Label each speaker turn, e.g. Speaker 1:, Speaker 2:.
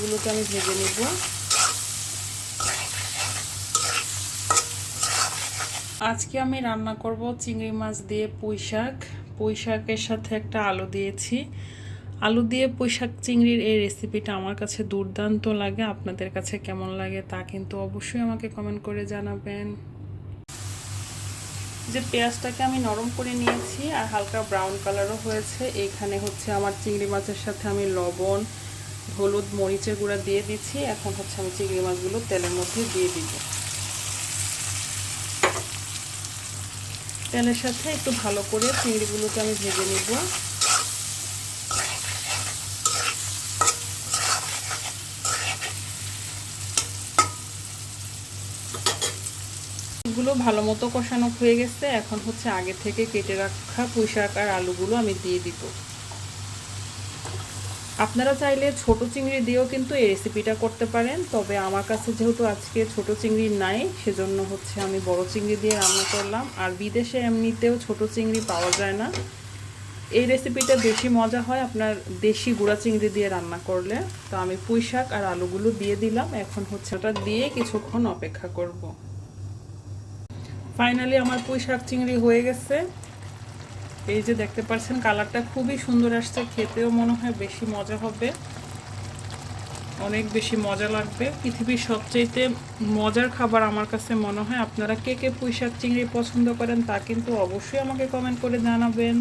Speaker 1: চিংড়িগুলোকে আমি ভেজে নিব। আজকে আমি রান্না করব চিংড়ি মাছ দিয়ে পুঁই শাক। পুঁই শাকের সাথে একটা আলু দিয়েছি। আলু দিয়ে পুঁই শাক চিংড়ির এই রেসিপিটা আমার কাছে দুর্দান্ত লাগে। আপনাদের কাছে কেমন লাগে তা কিন্তু অবশ্যই আমাকে কমেন্ট করে জানাবেন। যে পেঁয়াজটাকে আমি নরম করে নিয়েছি আর হালকা ব্রাউন কালারও হয়েছে। এখানে হচ্ছে আমার চিংড়ি মাছের সাথে আমি লবণ, হলুদ, মরিচের গুঁড়া দিয়ে দিচ্ছি। এখন হচ্ছে আমি চিংড়ি মাছগুলো তেলের মধ্যে দিয়ে দিব। তেলের সাথে একটু ভালো করে চিংড়িগুলোকে আমি ভেজে নিব। গুলো ভালো মতো কষানো হয়ে গেছে। এখন হচ্ছে আগে থেকে কেটে রাখা পুঁই শাক আর আলুগুলো আমি দিয়ে দিব। আপনারা চাইলে ছোট চিংড়ি দিয়েও কিন্তু এই রেসিপিটা করতে পারেন, তবে আমার কাছে যেহেতু আজকে ছোট চিংড়ি নাই সেজন্য হচ্ছে আমি বড় চিংড়ি দিয়ে রান্না করলাম। আর বিদেশে এমনিতেও ছোট চিংড়ি পাওয়া যায় না। এই রেসিপিটা বেশি মজা হয় আপনার দেশি গুঁড়া চিংড়ি দিয়ে রান্না করলে। তো আমি পুঁই শাক আর আলুগুলো দিয়ে দিলাম। এখন হচ্ছে ওটা দিয়ে কিছুক্ষণ অপেক্ষা করব। ফাইনালি আমার পুঁই শাক চিংড়ি হয়ে গেছে। এই যে দেখতে পাচ্ছেন কালারটা খুবই সুন্দর আসছে, খেতেও মনে হয় বেশি মজা হবে, অনেক বেশি মজা লাগবে। পৃথিবীর সবচেয়ে মজার খাবার আমার কাছে মনে হয়। আপনারা কে কে পুঁই শাক চিংড়ি পছন্দ করেন তা কিন্তু অবশ্যই আমাকে কমেন্ট করে জানাবেন।